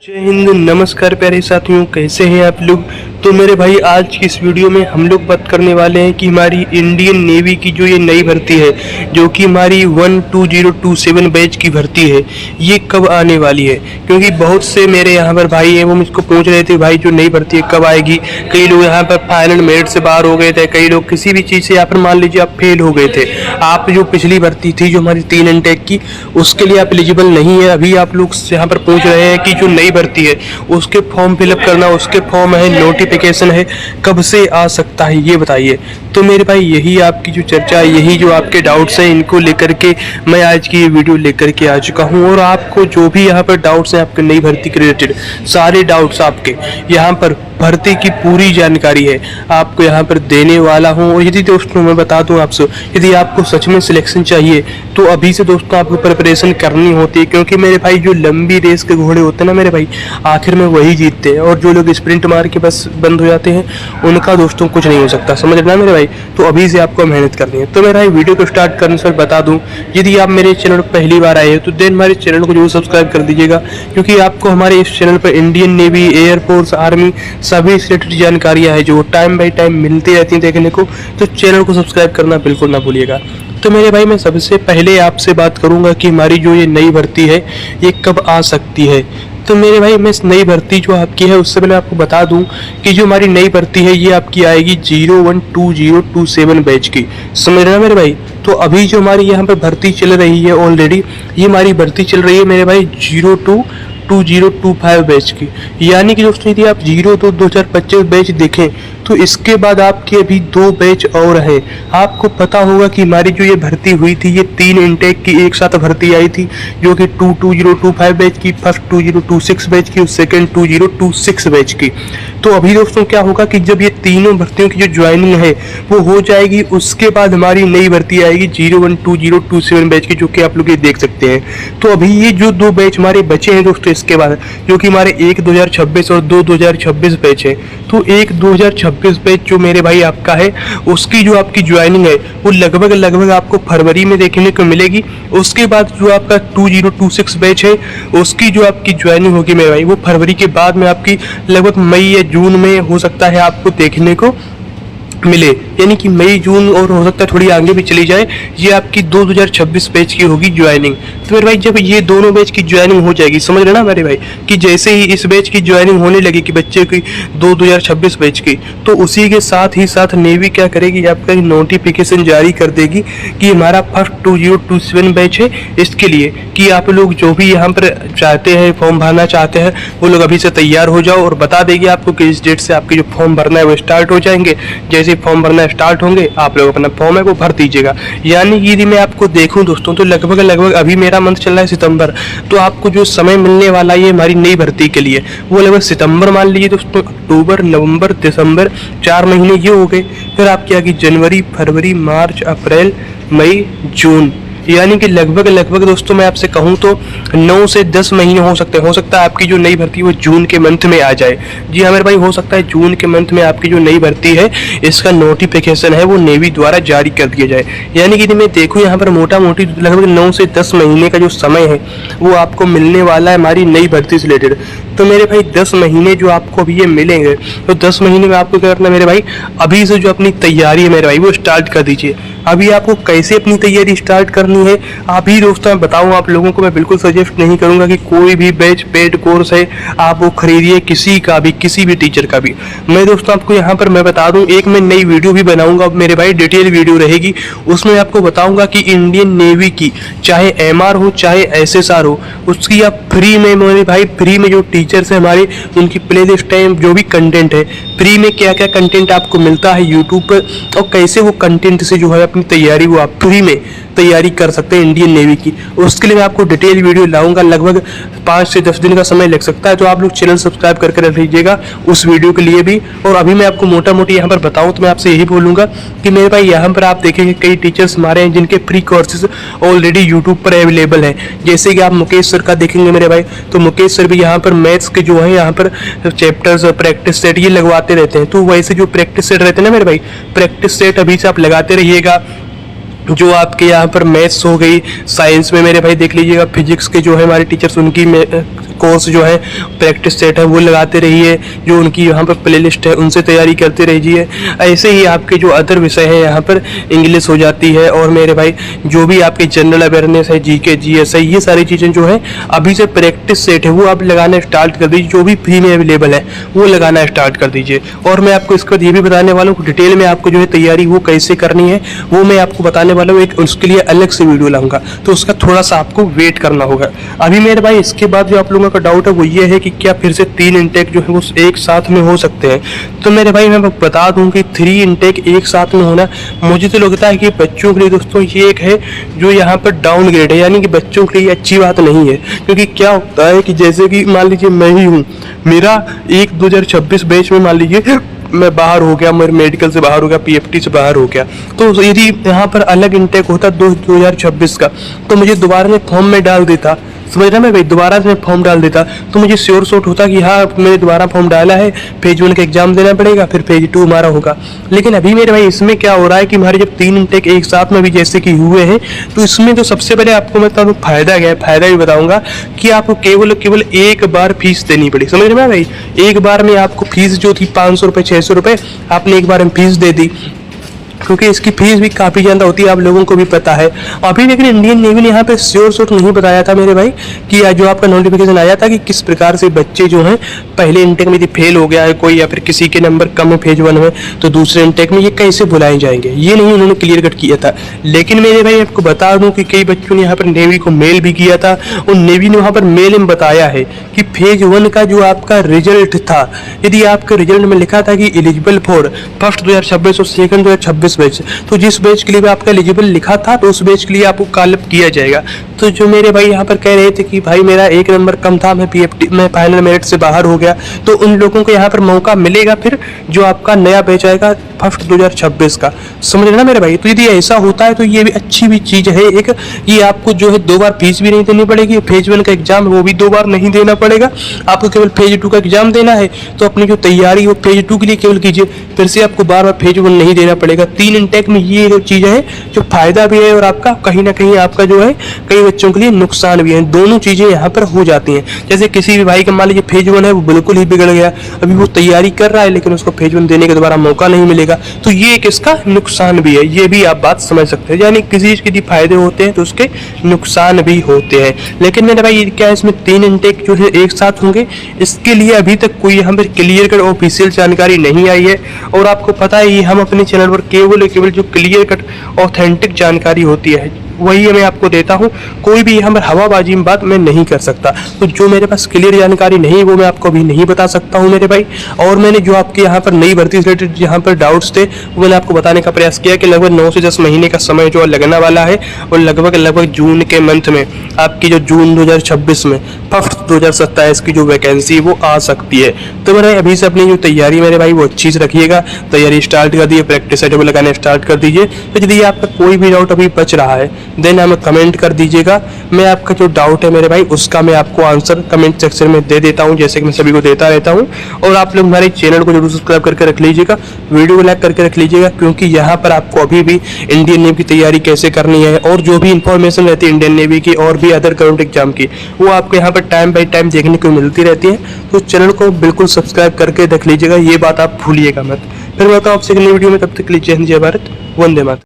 जय हिंद, नमस्कार प्यारे साथियों, कैसे हैं आप लोग। तो मेरे भाई आज की इस वीडियो में हम लोग बात करने वाले हैं कि हमारी इंडियन नेवी की जो ये नई भर्ती है, जो कि हमारी 12027 बैच की भर्ती है, ये कब आने वाली है। क्योंकि बहुत से मेरे यहाँ पर भाई हैं वो मुझको पूछ रहे थे भाई जो नई भर्ती है कब आएगी। कई लोग यहाँ पर फाइनल मेरिट से बाहर हो गए थे, कई लोग किसी भी चीज़ से यहाँ पर मान लीजिए आप फेल हो गए थे। आप जो पिछली भर्ती थी जो हमारी 3 इनटेक की, उसके लिए आप एलिजिबल नहीं है। अभी आप लोग यहाँ पर पूछ रहे हैं कि जो नई भर्ती है उसके फॉर्म फिलअप करना, उसके फॉर्म है, नोटिफिकेशन है, कब से आ सकता है ये बताइए। तो मेरे भाई यही आपकी जो चर्चा है, यही जो आपके डाउट्स हैं, इनको लेकर के मैं आज की ये वीडियो लेकर के आ चुका हूँ। और आपको जो भी यहाँ पर डाउट्स हैं आपके नई भर्ती के रिलेटेड, सारे डाउट्स आपके यहाँ पर भर्ती की पूरी जानकारी है आपको यहाँ पर देने वाला हूँ। और यदि दोस्तों मैं बता दूँ आपसे, यदि आपको सच में सिलेक्शन चाहिए तो अभी से दोस्तों आपको प्रिपरेशन करनी होती है। क्योंकि मेरे भाई जो लंबी रेस के घोड़े होते हैं ना मेरे भाई, आखिर में वही जीतते हैं। और जो लोग स्प्रिंट मार के बस बंद हो जाते हैं उनका दोस्तों कुछ नहीं हो सकता, समझ रहे ना मेरे भाई। तो अभी से आपको मेहनत करनी है। तो मेरे भाई वीडियो को स्टार्ट करने से बता दूं, यदि आप मेरे चैनल पर पहली बार आए हैं तो देन हमारे चैनल को जरूर सब्सक्राइब कर दीजिएगा। क्योंकि आपको हमारे इस चैनल पर इंडियन नेवी, एयरफोर्स, आर्मी सभी रिलेटेड जानकारियाँ है जो टाइम बाई टाइम मिलती रहती हैं देखने को। तो चैनल को सब्सक्राइब करना बिल्कुल ना भूलिएगा। तो मेरे भाई मैं सबसे पहले आपसे बात करूंगा कि हमारी जो ये नई भर्ती है ये कब आ सकती है। तो मेरे भाई मैं इस नई भर्ती जो आपकी है उससे पहले आपको बता दूं कि जो हमारी नई भर्ती है ये आपकी आएगी 012027 बैच की, समझ रहे ना मेरे भाई। तो अभी जो हमारी यहाँ पर भर्ती चल रही है ऑलरेडी, ये हमारी भर्ती चल रही है मेरे भाई 022025 बैच की। यानी कि दोस्तों यदि आप 02/2025 बैच देखें तो इसके बाद आपके अभी 2 बैच और हैं। आपको पता होगा कि हमारी जो ये भर्ती हुई थी ये 3 इनटेक की एक साथ भर्ती आई थी, जो कि 2025 बैच की, फर्स्ट 2026 बैच की और सेकेंड 2026 बैच की। तो अभी दोस्तों क्या होगा कि जब ये तीनों भर्तियों की जो ज्वाइनिंग है वो हो जाएगी, उसके बाद हमारी नई भर्ती आएगी 012027 बैच की, जो कि आप लोग ये देख सकते हैं। तो अभी ये जो 2 बैच हमारे बचे हैं दोस्तों इसके बाद, जो कि हमारे 1 2026 और 2 2026 बैच है। तो 1 2026 बैच जो मेरे भाई आपका है उसकी जो आपकी ज्वाइनिंग है वो लगभग आपको फरवरी में देखने को मिलेगी। उसके बाद जो आपका 2026 बैच है उसकी जो आपकी ज्वाइनिंग होगी मेरे भाई वो फरवरी के बाद में आपकी लगभग मई या जून में हो सकता है आपको देखने को मिले। यानी कि मई जून और हो सकता है थोड़ी आगे भी चली जाए, ये आपकी 2026 बैच की होगी ज्वाइनिंग। तो मेरे भाई जब ये दोनों बैच की ज्वाइनिंग हो जाएगी, समझ रहे ना मेरे भाई, कि जैसे ही इस बैच की ज्वाइनिंग होने लगी कि बच्चे की 2026 बैच की, तो उसी के साथ ही साथ नेवी क्या करेगी, आपका नोटिफिकेशन जारी कर देगी कि हमारा फर्स्ट 2027 बैच है, इसके लिए कि आप लोग जो भी यहाँ पर चाहते हैं फॉर्म भरना चाहते हैं वो लोग अभी से तैयार हो जाओ। और बता देगी आपको कि इस डेट से आपके जो फॉर्म भरना है वो स्टार्ट हो जाएंगे। जैसे फॉर्म भरना स्टार्ट होंगे आप लोग अपना फॉर्म है वो भर दीजिएगा। यानी कि यदि मैं आपको देखूं दोस्तों तो लगभग अभी मेरा मंथ चल रहा है सितंबर, तो आपको जो समय मिलने वाला है हमारी नई भर्ती के लिए वो लगभग सितंबर मान लीजिए दोस्तों, अक्टूबर, नवंबर, दिसंबर, 4 महीने ये हो गए। फिर आपकी आगे जनवरी, फरवरी, मार्च, अप्रैल, मई, जून, यानी कि लगभग दोस्तों मैं आपसे कहूं तो 9 से 10 महीने हो सकते हैं। हो सकता है आपकी जो नई भर्ती है वो जून के मंथ में आ जाए। जी हाँ मेरे भाई, हो सकता है जून के मंथ में आपकी जो नई भर्ती है इसका नोटिफिकेशन है वो नेवी द्वारा जारी कर दिया जाए। यानी कि मैं देखूँ यहाँ पर मोटा मोटी लगभग 9 से 10 महीने का जो समय है वो आपको मिलने वाला है हमारी नई भर्ती से रिलेटेड। तो मेरे भाई 10 महीने जो आपको अभी ये मिलेंगे, तो 10 महीने में आपको क्या करना है मेरे भाई, अभी से जो अपनी तैयारी है मेरे भाई वो स्टार्ट कर दीजिए। अभी आपको कैसे अपनी तैयारी स्टार्ट करनी है अभी दोस्तों मैं बताऊं आप लोगों को, मैं बिल्कुल सजेस्ट नहीं करूंगा कि कोई भी बैच पेड कोर्स है आप वो खरीदिए, किसी का भी, किसी भी टीचर का भी। मैं दोस्तों आपको यहाँ पर मैं बता दूं, एक मैं नई वीडियो भी बनाऊंगा मेरे भाई, डिटेल वीडियो रहेगी, उसमें आपको बताऊंगा कि इंडियन नेवी की चाहे MR हो चाहे SSR हो, उसकी आप फ्री में मेरे भाई, फ्री में जो टीचर्स है हमारे उनकी प्ले लिस्ट है, जो भी कंटेंट है फ्री में क्या क्या कंटेंट आपको मिलता है यूट्यूब पर, और कैसे वो कंटेंट से जो है अपनी तैयारी वो आप फ्री में तैयारी कर सकते हैं इंडियन नेवी की। उसके लिए मैं आपको डिटेल वीडियो लाऊंगा, लगभग 5 से 10 दिन का समय लग सकता है। तो आप लोग चैनल सब्सक्राइब करके रख लीजिएगा उस वीडियो के लिए भी। और अभी मैं आपको मोटा मोटी यहाँ पर बताऊँ तो मैं आपसे यही बोलूँगा कि मेरे भाई यहाँ पर आप देखेंगे कई टीचर्स हमारे हैं जिनके फ्री कोर्सेज ऑलरेडी यूट्यूब पर अवेलेबल हैं। जैसे कि आप मुकेश सर का देखेंगे मेरे भाई, तो मुकेश सर भी यहाँ पर मैथ्स के जो है यहाँ पर चैप्टर्स, प्रैक्टिस सेट ये लगवाते रहते हैं। तो वैसे जो प्रैक्टिस सेट रहते हैं ना मेरे भाई, प्रैक्टिस सेट अभी से आप लगाते रहिएगा। जो आपके यहाँ पर मैथ्स हो गई, साइंस में मेरे भाई देख लीजिएगा, फिजिक्स के जो है हमारे टीचर्स उनकी कोर्स जो है, प्रैक्टिस सेट है वो लगाते रहिए, जो उनकी यहाँ पर प्लेलिस्ट है उनसे तैयारी करते रहिए। ऐसे ही आपके जो अदर विषय है यहाँ पर इंग्लिश हो जाती है, और मेरे भाई जो भी आपके जनरल अवेयरनेस है, जीके जीएस है, ये सारी चीज़ें जो है अभी से प्रैक्टिस सेट है वो आप लगाना स्टार्ट कर दीजिए। जो भी फ्री में अवेलेबल है वो लगाना स्टार्ट कर दीजिए। और मैं आपको इसके बाद ये भी बताने वाला हूँ डिटेल में आपको जो है तैयारी वो कैसे करनी है वो मैं आपको बताने वाला हूँ। एक उसके लिए अलग से वीडियो लाऊंगा, तो उसका थोड़ा सा आपको वेट करना होगा। अभी मेरे भाई इसके बाद जो आप लोगों का डाउट है वो ये है कि क्या फिर से 3 इंटेक जो है वो एक साथ में हो सकते हैं। तो मेरे भाई मैं बता दूं कि 3 इंटेक एक साथ में होना मुझे तो लगता है कि बच्चों के लिए दोस्तों ये एक है जो यहाँ पर डाउनग्रेड है, यानी कि बच्चों के लिए अच्छी बात नहीं है। क्योंकि क्या होता है कि जैसे कि मान लीजिए मैं ही हूँ, मेरा 2026 बैच में मान लीजिए मैं बाहर हो गया, मेरे मेडिकल से बाहर हो गया, पीएफटी से बाहर हो गया, तो यदि यहाँ पर अलग इंटेक होता 2026 का तो मुझे दोबारा में फॉर्म में डाल देता, समझ रहा मैं भाई, दोबारा से फॉर्म डाल देता तो मुझे श्योर शॉट होता कि हाँ मैंने दोबारा फॉर्म डाला है, फेज 1 का एग्जाम देना पड़ेगा, फिर फेज 2 हमारा होगा। लेकिन अभी मेरे भाई इसमें क्या हो रहा है कि हमारे जब 3 इंटेक एक साथ में भी जैसे कि हुए हैं, तो इसमें तो सबसे पहले आपको मैं तो फायदा क्या है, फायदा भी बताऊंगा कि आपको केवल एक बार फीस देनी पड़ी, समझ रहे हैं भाई। एक बार में आपको फीस जो थी 500 रुपये 600 रुपये आपने एक बार में फीस दे दी, क्योंकि इसकी फीस भी काफ़ी ज़्यादा होती है, आप लोगों को भी पता है। अभी लेकिन इंडियन नेवी ने यहाँ पे श्योर शॉट नहीं बताया था मेरे भाई कि जो आपका नोटिफिकेशन आया था कि किस प्रकार से बच्चे जो हैं पहले इंटेक में यदि फेल हो गया है कोई, या फिर किसी के नंबर कम है फेज 1 में, तो दूसरे इंटेक में ये कैसे बुलाए जाएंगे, ये नहीं उन्होंने क्लियर कट किया था। लेकिन मेरे भाई आपको बता दूँ कि कई बच्चों ने यहाँ पर नेवी को मेल भी किया था, और नेवी ने वहाँ पर मेल में बताया है कि फेज 1 का जो आपका रिजल्ट था, यदि आपके रिजल्ट में लिखा था कि एलिजिबल फॉर फर्स्ट 2026 और सेकंड 2026 बैच, तो जिस बैच के लिए भी आपका एलिजिबल लिखा था तो उस बैच के लिए आपको कॉल अप किया जाएगा। तो जो मेरे भाई यहाँ पर कह रहे थे कि भाई मेरा 1 नंबर कम था, मैं पीएफटी में फाइनल मेरिट से बाहर हो गया, तो उन लोगों को यहाँ पर मौका मिलेगा फिर जो आपका नया बैच आएगा फर्स्ट 2026 का, समझ रहे ना मेरे भाई। तो यदि ऐसा होता है तो ये भी अच्छी भी चीज़ है एक, कि आपको जो है 2 बार फीस भी नहीं देनी पड़ेगी, फेज 1 का एग्जाम वो भी 2 बार नहीं देना पड़ेगा, आपको केवल फेज 2 का एग्जाम देना है, तो अपनी जो तैयारी वो फेज 2 के लिए केवल कीजिए, फिर से आपको बार बार फेज 1 नहीं देना पड़ेगा। 3 इंटेक में ये जो चीज़ है जो फायदा भी है, और आपका कहीं ना कहीं आपका जो है कई बच्चों के लिए नुकसान भी है, दोनों चीज़ें यहाँ पर हो जाती हैं। जैसे किसी भी भाई का मान लीजिए फेज 1 है वो बिल्कुल ही बिगड़ गया, अभी वो तैयारी कर रहा है लेकिन उसको फेज 1 देने का दोबारा मौका नहीं मिलेगा, तो ये एक इसका नुकसान भी है, ये भी आप बात समझ सकते हैं। यानी किसी चीज़ के यदि फायदे होते हैं तो उसके नुकसान भी होते हैं। लेकिन मेरे भाई क्या है, इसमें 3 इंटेक जो है एक साथ होंगे, इसके लिए अभी तक कोई यहाँ पर क्लियर कट ऑफिशियल जानकारी नहीं आई है। और आपको पता है ये हम अपने चैनल पर केवल जो क्लियर कट ऑथेंटिक जानकारी होती है वही मैं आपको देता हूँ, कोई भी यहाँ पर हवाबाजी में बात मैं नहीं कर सकता। तो जो मेरे पास क्लियर जानकारी नहीं वो मैं आपको अभी नहीं बता सकता हूँ मेरे भाई। और मैंने जो आपके यहाँ पर नई भर्ती से रिलेटेड यहाँ पर डाउट्स थे वो मैंने आपको बताने का प्रयास किया कि लगभग 9 से 10 महीने का समय जो लगने वाला है, और लगभग जून के मंथ में आपकी जो जून 2026 में फर्स्ट 2027 की जो वैकेंसी वो आ सकती है। तो मेरे अभी से अपनी जो तैयारी मेरे भाई वो अच्छी से रखिएगा, तैयारी स्टार्ट कर दीजिए, प्रैक्टिस सेट लगाने स्टार्ट कर दीजिए। तो यदि आपका कोई भी डाउट अभी बच रहा है देन हमें कमेंट कर दीजिएगा, मैं आपका जो डाउट है मेरे भाई उसका मैं आपको आंसर कमेंट सेक्शन में दे देता हूं, जैसे कि मैं सभी को देता रहता हूं। और आप लोग हमारे चैनल को जरूर सब्सक्राइब करके रख लीजिएगा, वीडियो को लाइक करके रख लीजिएगा, क्योंकि यहाँ पर आपको अभी भी इंडियन नेवी की तैयारी कैसे करनी है और जो भी इंफॉर्मेशन रहती है इंडियन नेवी की और भी अदर करंट एग्जाम की वो आपको यहाँ पर टाइम बाई टाइम देखने को मिलती रहती है। तो चैनल को बिल्कुल सब्सक्राइब करके रख लीजिएगा, ये बात आप भूलिएगा मत। फिर मैं आपसे अगली वीडियो में, तब तक के लिए जय हिंद जय भारत, वंदे मातरम।